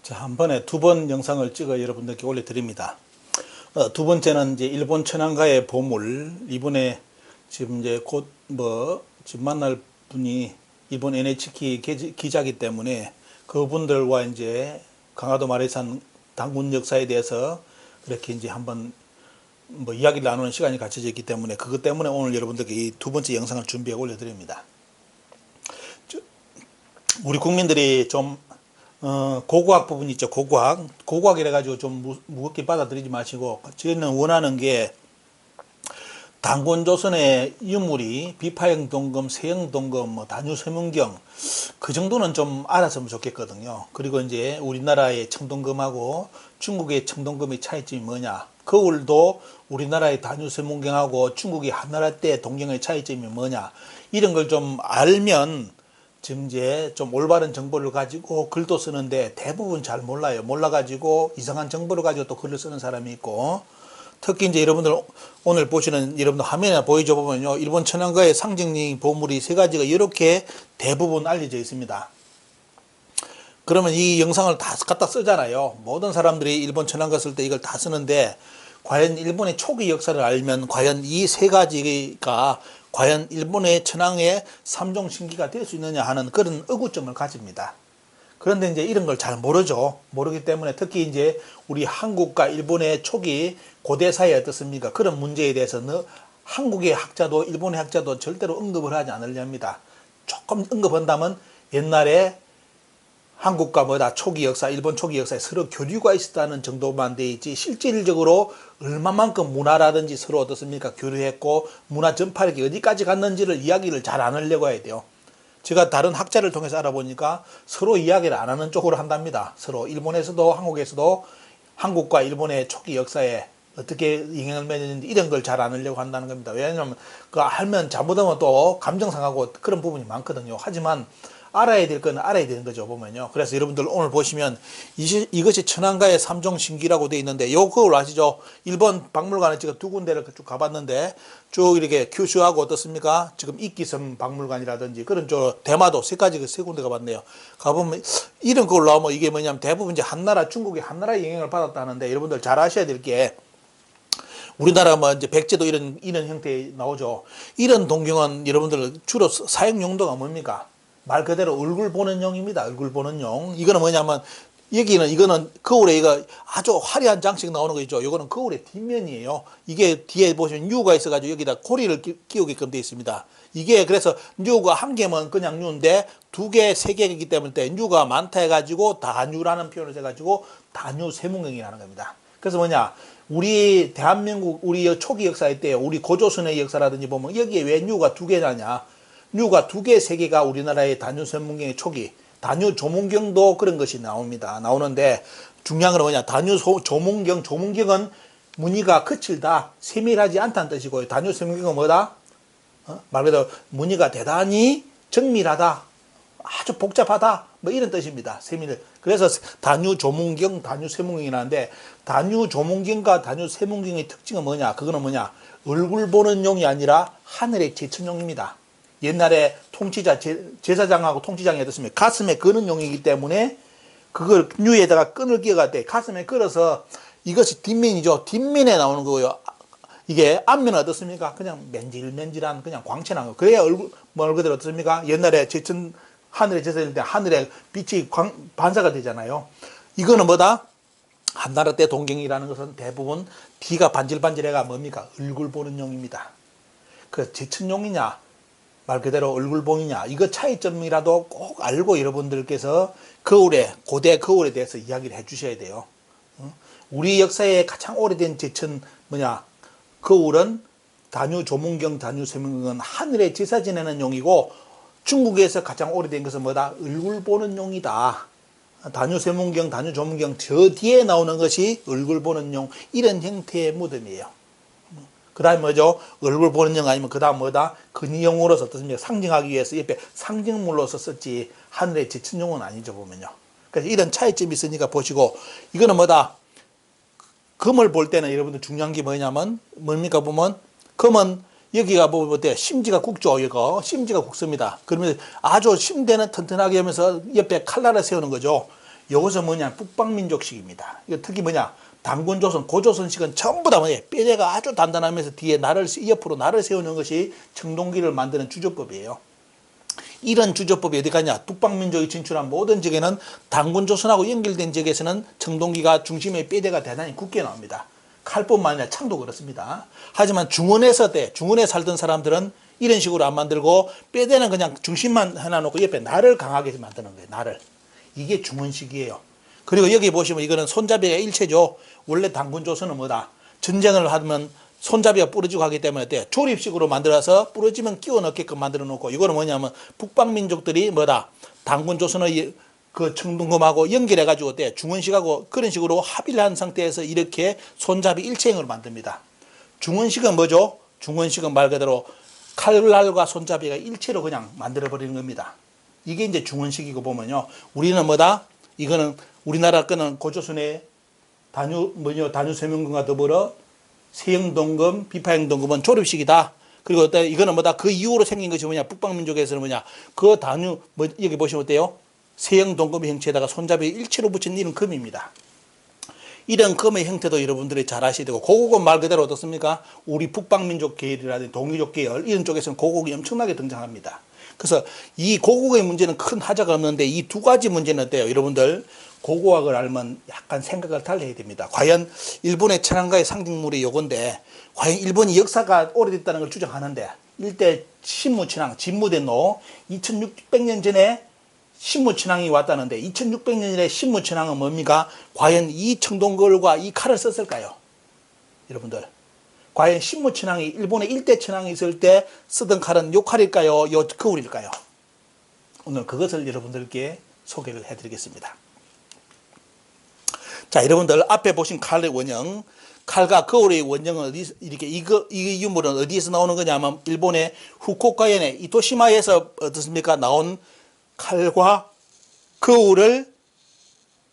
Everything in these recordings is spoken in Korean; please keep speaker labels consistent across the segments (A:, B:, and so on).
A: 자, 한 번에 두 번 영상을 찍어 여러분들께 올려드립니다. 두 번째는 이제 일본 천안가의 보물. 이번에 지금 이제 곧 지금 만날 분이 일본 NHK 기자이기 때문에 그분들과 이제 강화도 마라이산 당군 역사에 대해서 그렇게 이제 한번 이야기를 나누는 시간이 갖춰져 있기 때문에 그것 때문에 오늘 여러분들께 이 두 번째 영상을 준비해 올려드립니다. 우리 국민들이 좀 고고학 부분 있죠. 고고학이라 가지고 좀 무겁게 받아들이지 마시고, 저희는 원하는 게 단군 조선의 유물이 비파형 동검, 세형 동검, 단유 서문경 그 정도는 좀 알았으면 좋겠거든요. 그리고 이제 우리나라의 청동검하고 중국의 청동검의 차이점이 뭐냐, 거울도 우리나라의 단유 서문경하고 중국의 한나라 때 동경의 차이점이 뭐냐, 이런 걸 좀 알면 지금 이제 좀 올바른 정보를 가지고 글도 쓰는데 대부분 잘 몰라요. 몰라가지고 이상한 정보를 가지고 또 글을 쓰는 사람이 있고, 특히 이제 여러분들 오늘 보시는 여러분들 화면에 보이죠? 보면요, 일본 천안가의 상징 보물이 세 가지가 이렇게 대부분 알려져 있습니다. 그러면 이 영상을 다 갖다 쓰잖아요. 모든 사람들이 일본 천안가 쓸 때 이걸 다 쓰는데, 과연 일본의 초기 역사를 알면 과연 이 세 가지가 과연 일본의 천황의 삼종신기가 될 수 있느냐 하는 그런 의구점을 가집니다. 그런데 이제 이런 걸 잘 모르죠. 모르기 때문에 특히 이제 우리 한국과 일본의 초기 고대 사회 어떻습니까? 그런 문제에 대해서는 한국의 학자도 일본의 학자도 절대로 언급을 하지 않으려 합니다. 조금 언급한다면 옛날에 한국과 초기 역사, 일본 초기 역사에 서로 교류가 있었다는 정도만 돼 있지, 실질적으로 얼마만큼 문화라든지 서로 어떻습니까? 교류했고 문화 전파력이 어디까지 갔는지를 이야기를 잘 안 하려고 해야 돼요. 제가 다른 학자를 통해서 알아보니까 서로 이야기를 안 하는 쪽으로 한답니다. 서로 일본에서도 한국에서도 한국과 일본의 초기 역사에 어떻게 영향을 맺었는지 이런 걸 잘 안 하려고 한다는 겁니다. 왜냐하면 그 알면 잘못하면 또 감정 상하고 그런 부분이 많거든요. 하지만 알아야 될 건 알아야 되는 거죠, 보면요. 그래서 여러분들 오늘 보시면 이것이 천안가의 삼종신기라고 되어 있는데, 그걸 아시죠? 일본 박물관에 제가 두 군데를 쭉 가봤는데, 쭉 이렇게 규슈하고 어떻습니까? 지금 이끼섬 박물관이라든지 그런 대마도 세 군데 가봤네요. 가보면 이런 거 올라오면 이게 뭐냐면 대부분 이제 한나라, 중국의 한나라의 영향을 받았다는데, 여러분들 잘 아셔야 될 게, 우리나라 이제 백제도 이런 형태에 나오죠. 이런 동경은 여러분들 주로 사용 용도가 뭡니까? 말 그대로 얼굴 보는 용입니다. 얼굴 보는 용. 이거는 뭐냐면, 이거는 거울에 아주 화려한 장식 나오는 거 있죠. 이거는 거울의 뒷면이에요. 이게 뒤에 보시면 뉴가 있어가지고 여기다 고리를 끼우게끔 되어 있습니다. 이게 그래서 뉴가 한 개면 그냥 뉴인데 두 개, 세 개이기 때문에 뉴가 많다 해가지고 다뉴라는 표현을 해가지고 다뉴 세문경이라는 겁니다. 그래서 뭐냐, 우리 대한민국 우리 초기 역사에 때 우리 고조선의 역사라든지 보면 여기에 왜 뉴가 두 개냐냐, 뉴가 두 개, 세 개가 우리나라의 단유 서문경의 초기, 단유 조문경도 그런 것이 나오는데, 중요한 건 뭐냐, 단유 조문경은 무늬가 거칠다, 세밀하지 않다는 뜻이고요. 단유 서문경은 뭐다? 말 그대로 무늬가 대단히 정밀하다, 아주 복잡하다, 이런 뜻입니다. 세밀. 그래서 단유 조문경, 단유 세문경이라는데, 단유 조문경과 단유 세문경의 특징은 뭐냐? 그거는 뭐냐? 얼굴 보는 용이 아니라 하늘의 제천용입니다. 옛날에 통치자, 제사장하고 통치장이 어떻습니까? 가슴에 거는 용이기 때문에 그걸 뉴에다가 끈을 끼어갈 때 가슴에 걸어서, 이것이 뒷면이죠. 뒷면에 나오는 거고요. 이게 앞면은 어떻습니까? 그냥 맨질맨질한 그냥 광채난 거. 그래야 말 그대로 어떻습니까? 옛날에 하늘에 제사일 때 하늘에 빛이 반사가 되잖아요. 이거는 뭐다? 한나라 때 동경이라는 것은 대부분 뒤가 반질반질해가 뭡니까? 얼굴 보는 용입니다. 그 제천용이냐, 말 그대로 얼굴봉이냐, 이거 차이점이라도 꼭 알고 여러분들께서 고대 거울에 대해서 이야기를 해 주셔야 돼요. 우리 역사에 가장 오래된 제천 거울은 단유 조문경, 단유 세문경은 하늘에 제사 지내는 용이고, 중국에서 가장 오래된 것은 뭐다? 얼굴 보는 용이다. 단유 세문경, 단유 조문경 저 뒤에 나오는 것이 얼굴 보는 용, 이런 형태의 무덤이에요. 그 다음에 뭐죠? 얼굴 보는 용 아니면 그 다음 뭐다? 근위용으로서 어떻습니까? 상징하기 위해서 옆에 상징물로서 썼지, 하늘의 제천용은 아니죠, 보면요. 그래서 이런 차이점이 있으니까 보시고, 이거는 뭐다? 금을 볼 때는 여러분들 중요한 게 뭐냐면, 뭡니까? 보면, 금은 여기가 보면 심지가 굵죠, 이거. 심지가 굵습니다. 그러면 아주 심대는 튼튼하게 하면서 옆에 칼날을 세우는 거죠. 이것은 뭐냐, 북방민족식입니다. 이거 특히 뭐냐, 단군조선, 고조선식은 전부 다 뭐냐, 뼈대가 아주 단단하면서 뒤에 옆으로 날을 세우는 것이 청동기를 만드는 주조법이에요. 이런 주조법이 어디 가냐, 북방민족이 진출한 모든 지역에는 단군조선하고 연결된 지역에서는 청동기가 중심의 뼈대가 대단히 굳게 나옵니다. 칼뿐만 아니라 창도 그렇습니다. 하지만 중원에 살던 사람들은 이런 식으로 안 만들고 뼈대는 그냥 중심만 해놔놓고 옆에 날을 강하게 만드는 거예요. 날을. 이게 중원식이에요. 그리고 여기 보시면 이거는 손잡이가 일체죠. 원래 단군조선은 뭐다, 전쟁을 하면 손잡이가 부러지고 하기 때문에 어때요? 조립식으로 만들어서 부러지면 끼워 넣게끔 만들어 놓고, 이거는 뭐냐면 북방민족들이 뭐다, 단군조선의 그 청동검하고 연결해 가지고 어때요? 중원식하고 그런 식으로 합의를 한 상태에서 이렇게 손잡이 일체형으로 만듭니다. 중원식은 뭐죠? 중원식은 말 그대로 칼날과 손잡이가 일체로 그냥 만들어 버리는 겁니다. 이게 이제 중원식이고, 보면요, 우리는 뭐다, 이거는 우리나라 거는 고조선의 단유 세면금과 더불어 세형동금, 비파형동금은 조립식이다. 그리고 이거는 뭐다, 그 이후로 생긴 것이 뭐냐, 북방민족에서는 뭐냐, 그 단유, 여기 보시면 어때요? 세형동금 형체에다가 손잡이 일체로 붙인 이런 금입니다. 이런 금의 형태도 여러분들이 잘 아셔야 되고, 고국은 말 그대로 어떻습니까? 우리 북방민족 계열이라든지 동이족 계열 이런 쪽에서는 고국이 엄청나게 등장합니다. 그래서 이 고국의 문제는 큰 하자가 없는데, 이 두 가지 문제는 어때요? 여러분들 고고학을 알면 약간 생각을 달리 해야 됩니다. 과연 일본의 천황가의 상징물이 요건데, 과연 일본이 역사가 오래됐다는 걸 주장하는데, 일대 신무천황, 진무대노 2600년 전에 신무천황이 왔다는데, 2600년 전에 신무천황은 뭡니까? 과연 이 청동걸과 이 칼을 썼을까요? 여러분들, 과연 신무천황이 일본의 일대 천황이 있을 때 쓰던 칼은 요 칼일까요? 요 거울일까요? 오늘 그것을 여러분들께 소개를 해드리겠습니다. 자, 여러분들 앞에 보신 칼의 원형, 칼과 거울의 원형은 이 유물은 어디에서 나오는 거냐면, 일본의 후쿠오카현의 이토시마에서 어떻습니까? 나온 칼과 거울을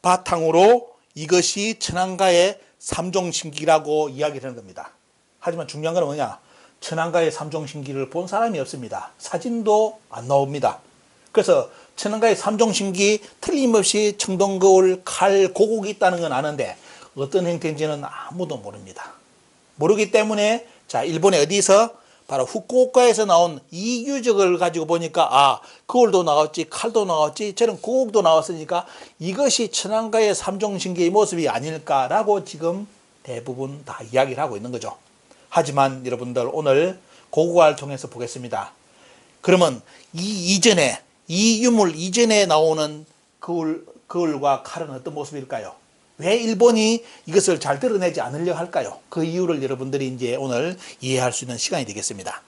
A: 바탕으로 이것이 천황가의 삼종신기라고 이야기를 하는 겁니다. 하지만 중요한 건 뭐냐, 천황가의 삼종신기를 본 사람이 없습니다. 사진도 안 나옵니다. 그래서 천황가의 삼종신기 틀림없이 청동거울, 칼, 고국이 있다는 건 아는데 어떤 형태인지는 아무도 모릅니다. 모르기 때문에, 자, 일본의 어디서, 바로 후쿠오카에서 나온 이 유적을 가지고 보니까, 아, 거울도 나왔지, 칼도 나왔지, 저런 고국도 나왔으니까 이것이 천황가의 삼종신기의 모습이 아닐까라고 지금 대부분 다 이야기를 하고 있는 거죠. 하지만 여러분들 오늘 고고학을 통해서 보겠습니다. 그러면 이 유물 이전에 나오는 거울과 칼은 어떤 모습일까요? 왜 일본이 이것을 잘 드러내지 않으려 할까요? 그 이유를 여러분들이 이제 오늘 이해할 수 있는 시간이 되겠습니다.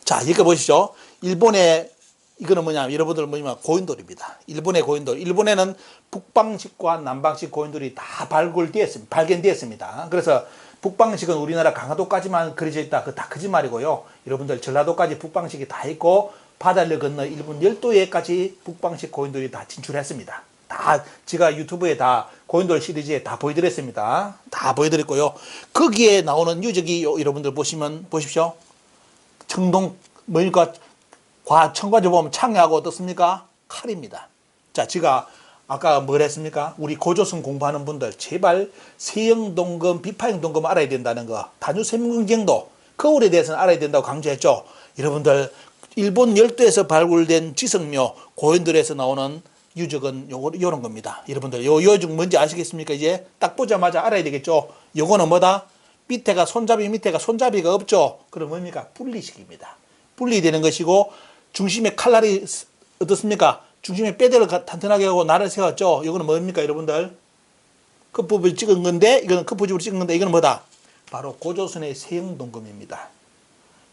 A: 자, 이거 보시죠. 일본의, 이거는 뭐냐, 여러분들 뭐냐면 고인돌입니다. 일본의 고인돌. 일본에는 북방식과 남방식 고인돌이 다 발견되었습니다. 그래서 북방식은 우리나라 강화도까지만 그려져 있다, 그거 다 거짓말이고요. 여러분들 전라도까지 북방식이 다 있고, 바다를 건너 일본 열도에까지 북방식 고인돌이 다 진출했습니다. 다 제가 유튜브에 다 고인돌 시리즈에 다 보여드렸습니다. 다 보여드렸고요. 거기에 나오는 유적이 여러분들 보십시오. 뭡니까? 청과제 보면 창하고 어떻습니까? 칼입니다. 자, 제가 아까 뭘 했습니까? 우리 고조선 공부하는 분들 제발 세형동금, 비파형동금 알아야 된다는 거, 단유세문경도 거울에 대해서는 알아야 된다고 강조했죠. 여러분들 일본 열도에서 발굴된 지성묘 고인돌에서 나오는 유적은 요런 겁니다. 여러분들 요 유적 뭔지 아시겠습니까? 이제 딱 보자마자 알아야 되겠죠. 요거는 뭐다? 밑에가 손잡이가 없죠. 그럼 뭡니까? 분리식입니다. 분리되는 것이고, 중심에 칼날이 어떻습니까? 중심에 뼈대를 탄탄하게 하고 날을 세웠죠. 이거는 뭡니까, 여러분들? 끝부분을 찍은 건데, 이거는 끝부분을 찍은 건데, 이거는 뭐다? 바로 고조선의 세형동금입니다.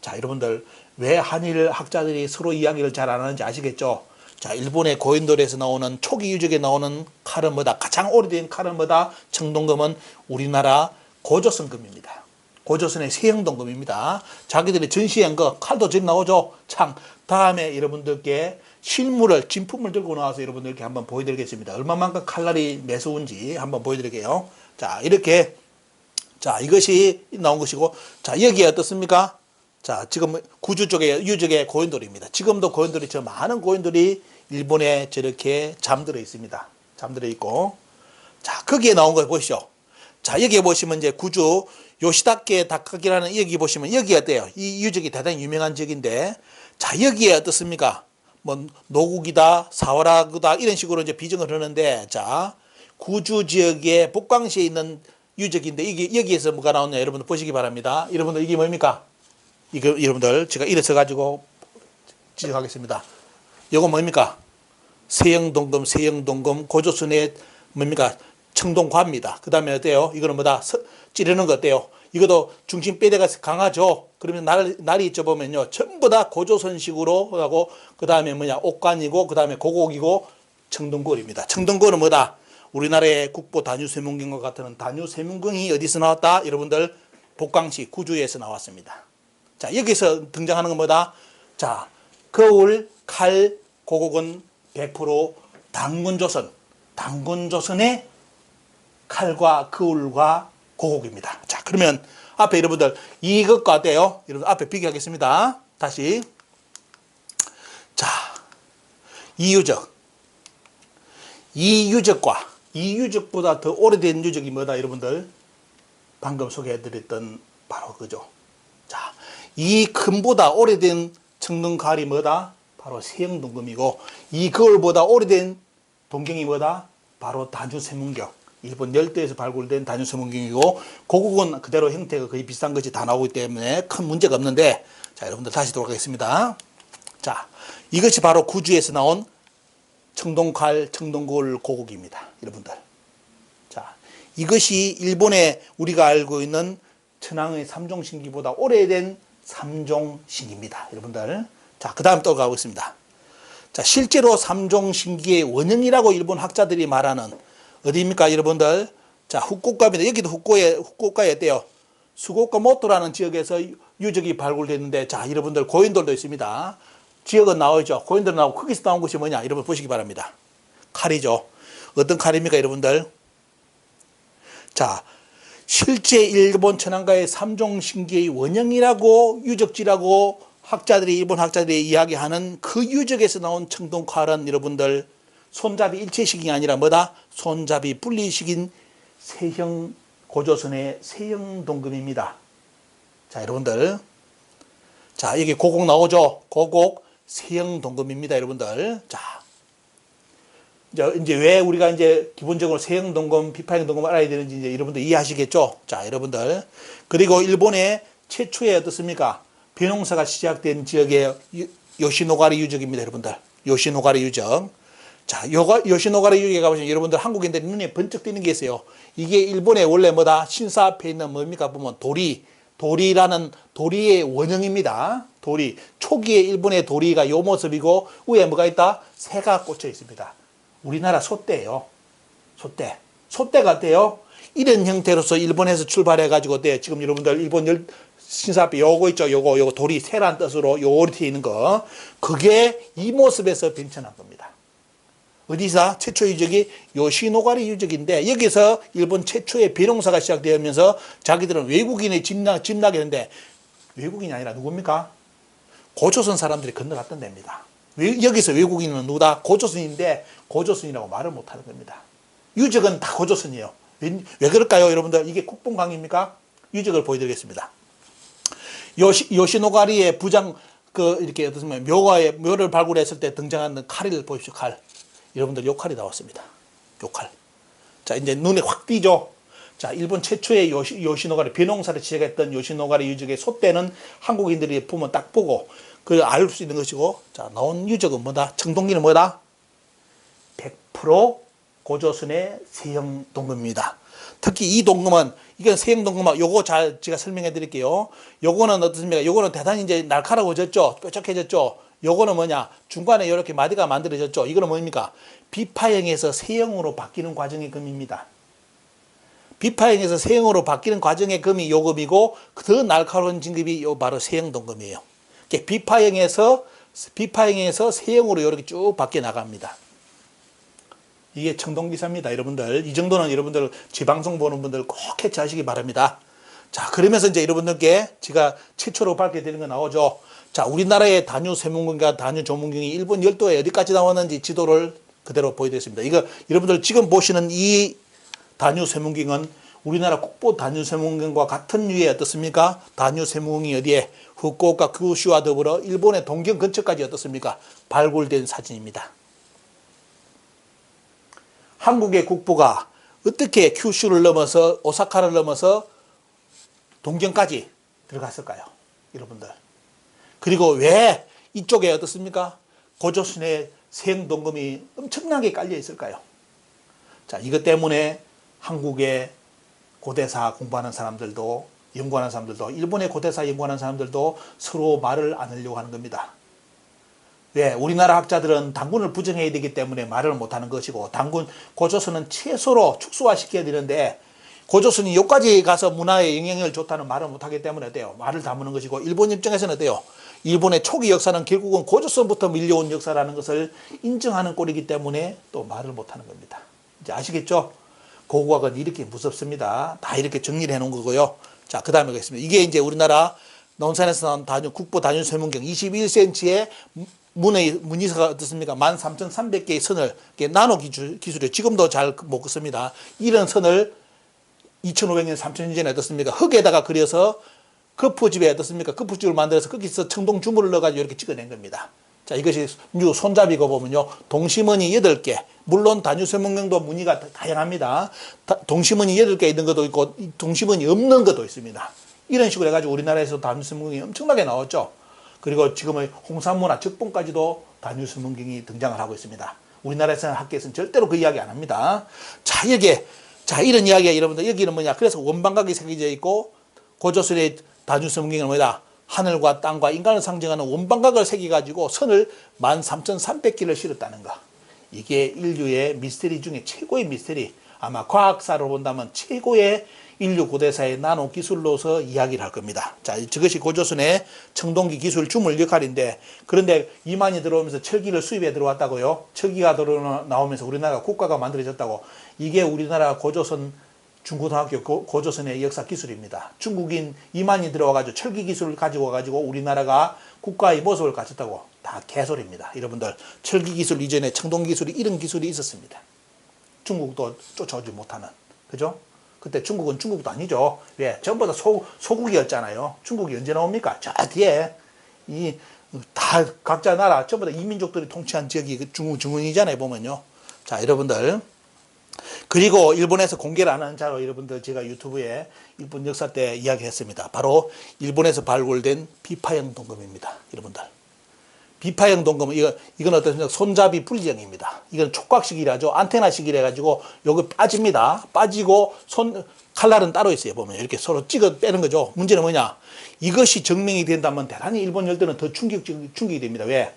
A: 자, 여러분들 왜 한일 학자들이 서로 이야기를 잘 안 하는지 아시겠죠? 자, 일본의 고인돌에서 나오는 초기 유적에 나오는 칼은 뭐다? 가장 오래된 칼은 뭐다? 청동금은 우리나라 고조선금입니다. 고조선의 세형동금입니다. 자기들이 전시한 거 칼도 지금 나오죠. 창. 다음에 여러분들께 진품을 들고 나와서 여러분들께 한번 보여드리겠습니다. 얼마만큼 칼날이 매서운지 한번 보여드릴게요. 자, 이렇게, 자, 이것이 나온 것이고, 자, 여기에 어떻습니까? 자, 지금 구주 쪽에 유적의 고인돌입니다. 지금도 고인돌이, 저 많은 고인돌이 일본에 저렇게 잠들어 있습니다. 잠들어 있고. 자, 거기에 나온 거 보시죠. 자, 여기에 보시면 이제 구주 요시다케 다카기라는 여기 보시면 여기 어때요? 이 유적이 대단히 유명한 지역인데, 자, 여기에 어떻습니까? 뭐 노국이다, 사와라그다 이런 식으로 이제 비정을 하는데, 자, 구주 지역의 북광시에 있는 유적인데 이게 여기에서 뭐가 나오냐 여러분들 보시기 바랍니다. 여러분들 이게 뭡니까? 이거 여러분들 제가 이래 써가지고 지적하겠습니다. 이거 뭡니까? 세영동금 고조선의 뭡니까? 청동과입니다. 그 다음에 어때요? 이거는 뭐다? 찌르는 거 어때요? 이것도 중심 뼈대가 강하죠? 그러면 날이 있죠 보면요. 전부 다 고조선식으로 하고, 그 다음에 뭐냐? 옥관이고, 그 다음에 고곡이고, 청동골입니다. 청동골은 뭐다? 우리나라의 국보 단유세문경과 같은 단유세문경이 어디서 나왔다? 여러분들 복강시 구주에서 나왔습니다. 자, 여기서 등장하는 건 뭐다? 자, 거울, 칼, 고곡은 100% 단군조선의 칼과 거울과 고곡입니다. 자, 그러면 앞에 여러분들 이것과 어때요? 여러분 앞에 비교하겠습니다. 다시. 자, 이유적보다 더 오래된 유적이 뭐다? 여러분들 방금 소개해드렸던 바로 그죠. 자, 이 금보다 오래된 청동칼이 뭐다? 바로 세영동금이고, 이 거울보다 오래된 동경이 뭐다? 바로 단유세문경. 일본 열도에서 발굴된 단유세문경이고, 고국은 그대로 형태가 거의 비슷한 것이 다 나오기 때문에 큰 문제가 없는데, 자, 여러분들 다시 돌아가겠습니다. 자, 이것이 바로 구주에서 나온 청동칼, 청동거울 고국입니다. 여러분들. 자, 이것이 일본의 우리가 알고 있는 천황의 삼종신기보다 오래된 삼종신기입니다. 여러분들. 자, 그 다음 또 가보겠습니다. 자, 실제로 삼종신기의 원형이라고 일본 학자들이 말하는 어디입니까, 여러분들? 자, 후쿠오카입니다. 여기도 후쿠오카에 어때요? 수고카모토라는 지역에서 유적이 발굴됐는데, 자, 여러분들 고인돌도 있습니다. 지역은 나오죠. 고인돌 나오고, 거기서 나온 것이 뭐냐? 여러분 보시기 바랍니다. 칼이죠. 어떤 칼입니까, 여러분들? 자, 실제 일본 천황가의 삼종신기의 원형이라고 유적지라고 일본 학자들이 이야기하는 그 유적에서 나온 청동칼은 여러분들 손잡이 일체식이 아니라 뭐다? 손잡이 분리식인 세형 고조선의 세형동금입니다. 자, 여러분들. 자, 여기 고곡 나오죠? 고곡 세형동금입니다, 여러분들. 자, 이제 왜 우리가 이제 기본적으로 세형동금, 비파형동금을 알아야 되는지 이제 여러분들 이해하시겠죠? 자, 여러분들. 그리고 일본의 최초의 어떻습니까? 벼농사가 시작된 지역의 요시노가리 유적입니다, 여러분들. 요시노가리 유적. 자, 요시노가리 유적에 가보시면 여러분들 한국인들이 눈에 번쩍 띄는 게 있어요. 이게 일본의 원래 뭐다? 신사 앞에 있는 뭡니까? 보면 도리라는 도리의 원형입니다. 도리. 초기에 일본의 도리가 요 모습이고, 위에 뭐가 있다? 새가 꽂혀 있습니다. 우리나라 소떼예요. 소떼가 어때요? 이런 형태로서 일본에서 출발해가지고 어때요? 지금 여러분들 일본 신사 앞에 요거 있죠? 요거 도리, 새란 뜻으로 요렇게 있는 거. 그게 이 모습에서 변천한 겁니다. 어디서? 최초 유적이 요시노가리 유적인데, 여기서 일본 최초의 벼농사가 시작되면서 자기들은 외국인의 집락했는데, 외국인이 아니라 누굽니까? 고조선 사람들이 건너갔던 데입니다. 여기서 외국인은 누구다? 고조선인데, 고조선이라고 말을 못하는 겁니다. 유적은 다 고조선이에요. 왜 그럴까요, 여러분들? 이게 국뽕강입니까? 유적을 보여드리겠습니다. 요시노가리의 부장, 이렇게 어떻습니까? 묘를 발굴했을 때 등장하는 칼을 보십시오, 칼. 여러분들 요 칼이 나왔습니다. 요 칼. 자, 이제 눈에 확 띄죠? 자, 일본 최초의 요시노가리, 벼농사를 시작했던 요시노가리 유적의 소떼는 한국인들이 보면 딱 보고, 그걸 알 수 있는 것이고, 자, 나온 유적은 뭐다? 청동기는 뭐다? 100% 고조선의 세형동금입니다. 특히 이 동금은, 이건 세형동금은 요거 제가 설명해 드릴게요. 요거는 어떻습니까? 요거는 대단히 이제 날카로워졌죠? 뾰족해졌죠? 요거는 뭐냐? 중간에 이렇게 마디가 만들어졌죠? 이거는 뭡니까? 비파형에서 세형으로 바뀌는 과정의 금입니다. 비파형에서 세형으로 바뀌는 과정의 금이 요 금이고, 더 날카로운 진급이 요 바로 세형동금이에요. 비파형에서 세형으로 이렇게 쭉 바뀌어 나갑니다. 이게 청동기사입니다, 여러분들. 이 정도는 여러분들 제 방송 보는 분들 꼭 캐치하시기 바랍니다. 자, 그러면서 이제 여러분들께 제가 최초로 밝혀드리는 거 나오죠. 자, 우리나라의 단유세문경과 단유조문경이 일본 열도에 어디까지 나왔는지 지도를 그대로 보여드렸습니다. 이거 여러분들 지금 보시는 이 다뉴 쇠문경은 우리나라 국보 다뉴 쇠문경과 같은 유의 어떻습니까? 다뉴 쇠문경이 어디에 후쿠오카 규슈와 더불어 일본의 동경 근처까지 어떻습니까? 발굴된 사진입니다. 한국의 국보가 어떻게 큐슈를 넘어서 오사카를 넘어서 동경까지 들어갔을까요? 여러분들. 그리고 왜 이쪽에 어떻습니까? 고조선의 세형동금이 엄청나게 깔려 있을까요? 자, 이것 때문에 한국의 고대사 공부하는 사람들도 연구하는 사람들도 일본의 고대사 연구하는 사람들도 서로 말을 안 하려고 하는 겁니다. 왜? 우리나라 학자들은 단군을 부정해야 되기 때문에 말을 못하는 것이고 단군 고조선은 최소로 축소화시켜야 되는데 고조선이 여기까지 가서 문화에 영향을 줬다는 말을 못하기 때문에 어때요? 말을 다무는 것이고 일본 입장에서는 어때요? 일본의 초기 역사는 결국은 고조선부터 밀려온 역사라는 것을 인정하는 꼴이기 때문에 또 말을 못하는 겁니다. 이제 아시겠죠? 고고학은 이렇게 무섭습니다. 다 이렇게 정리를 해놓은 거고요. 자, 그 다음에 가겠습니다. 이게 이제 우리나라 논산에서 나온 국보 다뉴 쇠문경 21cm의 문의서가 어떻습니까? 13,300개의 선을 나노 기술이에요. 지금도 잘 못 긋습니다. 이런 선을 2,500년, 3,000년 전에 어떻습니까? 흙에다가 그려서 거푸집에 어떻습니까? 거푸집을 만들어서 거기서 청동 주물을 넣어가지고 이렇게 찍어낸 겁니다. 자, 이것이 손잡이고 보면요. 동시머니 8개. 물론 다뉴 쇠문경도 무늬가 다양합니다. 동시머니 8개 있는 것도 있고, 동시머니 없는 것도 있습니다. 이런 식으로 해가지고 우리나라에서 다뉴 쇠문경이 엄청나게 나왔죠. 그리고 지금의 홍산문화 적본까지도 다뉴 쇠문경이 등장을 하고 있습니다. 우리나라에서는 학계에서는 절대로 그 이야기 안 합니다. 자, 이런 이야기가 여러분들, 여기는 뭐냐. 그래서 원방각이 새겨져 있고, 고조선의 다뉴 쇠문경은 뭐다? 하늘과 땅과 인간을 상징하는 원방각을 새겨가지고 선을 13,300개를 실었다는 거. 이게 인류의 미스터리 중에 최고의 미스터리. 아마 과학사로 본다면 최고의 인류 고대사의 나노 기술로서 이야기를 할 겁니다. 자, 저것이 고조선의 청동기 기술 주물 역할인데, 그런데 이만이 들어오면서 철기를 수입해 들어왔다고요. 철기가 나오면서 우리나라가 국가가 만들어졌다고. 이게 우리나라 고조선 중고등학교 고조선의 역사 기술입니다. 중국인 이만이 들어와가지고 철기 기술을 가지고 와가지고 우리나라가 국가의 모습을 갖췄다고. 다 개소리입니다. 여러분들, 철기 기술 이전에 청동 기술이 이런 기술이 있었습니다. 중국도 쫓아오지 못하는. 그죠? 그때 중국은 중국도 아니죠. 왜? 전부 다 소국이었잖아요. 중국이 언제 나옵니까? 저 뒤에 다 각자 나라 전부 다 이민족들이 통치한 지역이 중국 중흥이잖아요. 보면요. 자, 여러분들. 그리고 일본에서 공개를 안 하는 자로 여러분들 제가 유튜브에 일본 역사 때 이야기했습니다. 바로 일본에서 발굴된 비파형 동검입니다. 여러분들. 비파형 동검은 이건 어떻습니까? 손잡이 분리형입니다. 이건 촉각식이라죠. 안테나식이라 가지고 여기 빠집니다. 빠지고 칼날은 따로 있어요. 보면 이렇게 서로 찍어 빼는 거죠. 문제는 뭐냐? 이것이 증명이 된다면 대단히 일본 열도는 더 충격이 됩니다. 왜?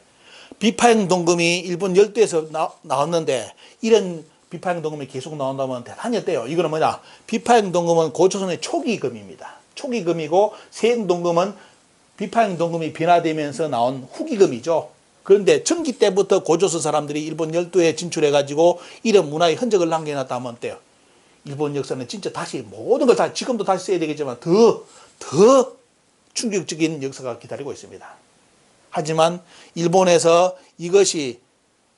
A: 비파형 동검이 일본 열도에서 나왔는데 이런 비파형 동검이 계속 나온다면 대단히 어때요? 이거는 뭐냐? 비파형 동검은 고조선의 초기금입니다. 초기금이고 세형 동검은 비파형 동검이 변화되면서 나온 후기금이죠. 그런데 전기 때부터 고조선 사람들이 일본 열도에 진출해가지고 이런 문화의 흔적을 남겨놨다면 어때요? 일본 역사는 진짜 다시 모든 걸 다 지금도 다시 써야 되겠지만 더 충격적인 역사가 기다리고 있습니다. 하지만 일본에서 이것이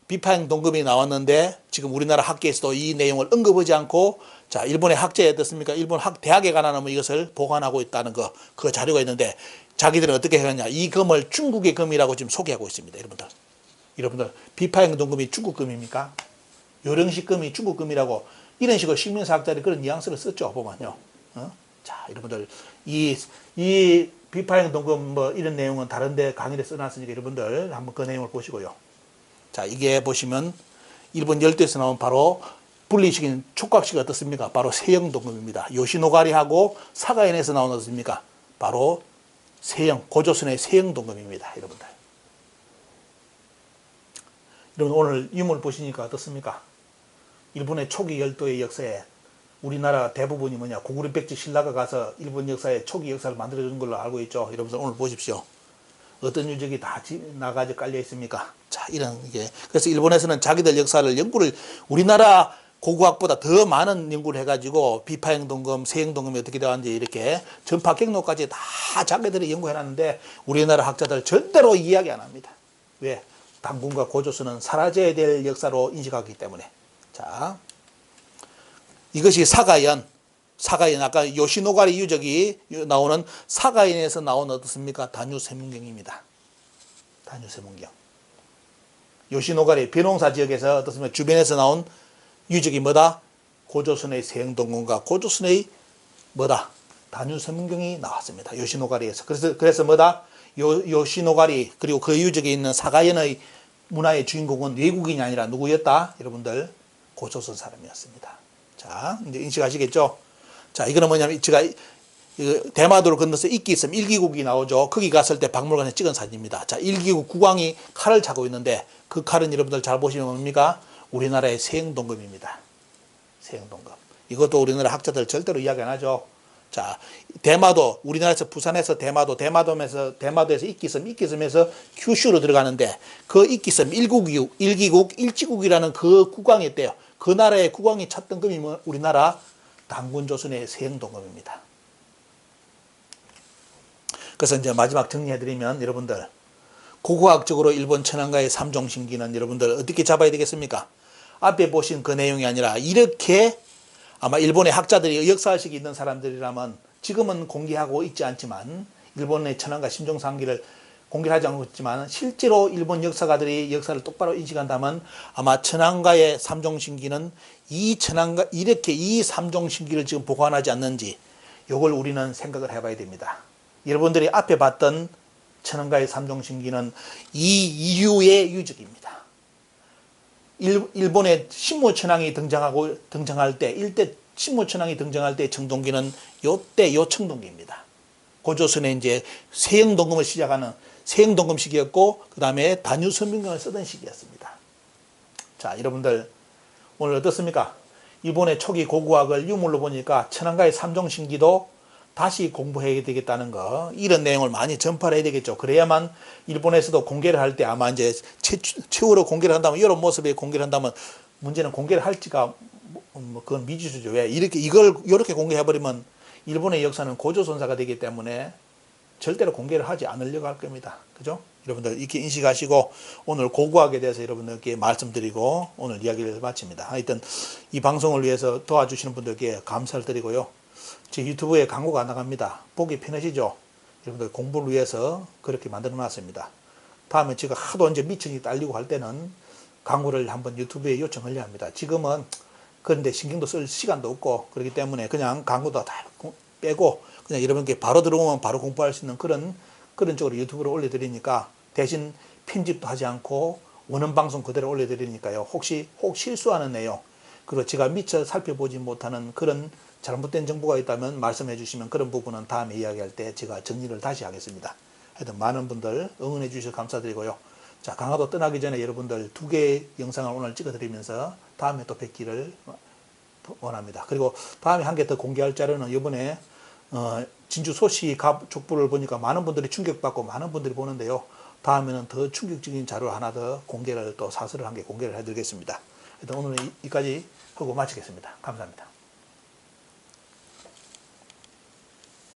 A: 비파형 동검이 나왔는데 지금 우리나라 학계에서도 이 내용을 언급하지 않고 자, 일본의 학자에 어떻습니까? 일본 대학에 관한 이것을 보관하고 있다는 그 자료가 있는데 자기들은 어떻게 해왔냐? 이 금을 중국의 금이라고 지금 소개하고 있습니다. 여러분들 비파형 동금이 중국 금입니까? 요령식 금이 중국 금이라고 이런 식으로 식민사학자들이 그런 뉘앙스를 썼죠. 보면요. 자, 여러분들 이 비파형 동금 뭐 이런 내용은 다른데 강의를 써놨으니까 여러분들 한번 그 내용을 보시고요. 자, 이게 보시면 일본 열도에서 나온 바로 분리식인 촉각식 어떻습니까? 바로 세형 동금입니다. 요시노가리하고 사가인에서 나온 어떻습니까? 바로 세형, 고조선의 세형 동검입니다. 여러분들. 여러분 오늘 유물 보시니까 어떻습니까? 일본의 초기 열도의 역사에 우리나라 대부분이 뭐냐? 고구려백제 신라가 가서 일본 역사의 초기 역사를 만들어준 걸로 알고 있죠. 여러분들 오늘 보십시오. 어떤 유적이 다 나가지고 깔려 있습니까? 자, 이런 게 그래서 일본에서는 자기들 역사를 연구를 우리나라 고고학보다 더 많은 연구를 해가지고 비파형 동검, 세형 동검이 어떻게 되었는지 이렇게 전파 경로까지 다 자기들이 연구해놨는데 우리나라 학자들 절대로 이야기 안 합니다. 왜? 당군과 고조선은 사라져야 될 역사로 인식하기 때문에. 자, 이것이 사가연 아까 요시노가리 유적이 나오는 사가연에서 나온 어떻습니까? 다뉴세문경입니다. 다뉴세문경. 요시노가리 벼농사 지역에서 어떻습니까? 주변에서 나온 유적이 뭐다? 고조선의 세흥동궁과 고조선의 뭐다? 다뉴세문경이 나왔습니다. 요시노가리에서. 그래서 뭐다? 요시노가리 그리고 그 유적에 있는 사가연의 문화의 주인공은 외국인이 아니라 누구였다? 여러분들 고조선 사람이었습니다. 자, 이제 인식하시겠죠? 자, 이거는 뭐냐면 제가 대마도를 건너서 이끼 있으면 일기국이 나오죠. 거기 갔을 때 박물관에 찍은 사진입니다. 자, 일기국 국왕이 칼을 차고 있는데 그 칼은 여러분들 잘 보시면 뭡니까? 우리나라의 세흥동검입니다. 세흥동검. 이것도 우리나라 학자들 절대로 이야기 안 하죠. 자, 대마도, 우리나라에서 부산에서 대마도에서 이끼섬에서 큐슈로 들어가는데 그 이끼섬 일기국이라는 그 국왕이 있대요. 그 나라의 국왕이 찾던 금이 우리나라 당군조선의 세흥동검입니다. 그래서 이제 마지막 정리해드리면 여러분들 고고학적으로 일본 천황가의 삼종신기는 여러분들 어떻게 잡아야 되겠습니까? 앞에 보신 그 내용이 아니라 이렇게 아마 일본의 학자들이 역사의식이 있는 사람들이라면 지금은 공개하고 있지 않지만 일본의 천황가 심정상기를 공개하지 않고 있지만 실제로 일본 역사가들이 역사를 똑바로 인식한다면 아마 천황가의 삼종신기는 이렇게 이 삼종신기를 지금 보관하지 않는지 이걸 우리는 생각을 해봐야 됩니다. 여러분들이 앞에 봤던 천황가의 삼종신기는 이 이후의 유적입니다. 일본의 신무천황이 등장할 때 일대 신무천황이 등장할 때 청동기는 요때 요 청동기입니다. 고조선에 이제 세흥동검을 시작하는 세흥동검 시기였고 그 다음에 다뉴선민경을 쓰던 시기였습니다. 자, 여러분들 오늘 어떻습니까? 일본의 초기 고고학을 유물로 보니까 천황가의 삼종신기도 다시 공부해야 되겠다는 거, 이런 내용을 많이 전파를 해야 되겠죠. 그래야만 일본에서도 공개를 할 때 아마 이제 최후로 공개를 한다면 이런 모습에 공개를 한다면 문제는 공개를 할지가 그건 미지수죠. 왜 이렇게 공개해버리면 일본의 역사는 고조선사가 되기 때문에 절대로 공개를 하지 않으려고 할 겁니다. 그죠? 여러분들 이렇게 인식하시고 오늘 고고학에 대해서 여러분들께 말씀드리고 오늘 이야기를 마칩니다. 하여튼 이 방송을 위해서 도와주시는 분들께 감사를 드리고요. 제 유튜브에 광고가 나갑니다. 보기 편하시죠? 여러분들 공부를 위해서 그렇게 만들어 놨습니다. 다음에 제가 하도 이제 미천이 딸리고 할 때는 광고를 한번 유튜브에 요청하려 합니다. 지금은 그런데 신경도 쓸 시간도 없고 그렇기 때문에 그냥 광고도 다 빼고 그냥 여러분께 바로 들어오면 바로 공부할 수 있는 그런 쪽으로 유튜브로 올려드리니까 대신 편집도 하지 않고 원본 방송 그대로 올려드리니까요. 혹 실수하는 내용 그리고 제가 미처 살펴보지 못하는 그런 잘못된 정보가 있다면 말씀해 주시면 그런 부분은 다음에 이야기할 때 제가 정리를 다시 하겠습니다. 하여튼 많은 분들 응원해 주셔서 감사드리고요. 자, 강화도 떠나기 전에 여러분들 2개의 영상을 오늘 찍어 드리면서 다음에 또 뵙기를 원합니다. 그리고 다음에 한 개 더 공개할 자료는 이번에 진주 소시 족보를 보니까 많은 분들이 충격받고 많은 분들이 보는데요. 다음에는 더 충격적인 자료를 하나 더 공개를 또 사설을 한 개 공개를 해드리겠습니다. 오늘은 여기까지 하고 마치겠습니다. 감사합니다.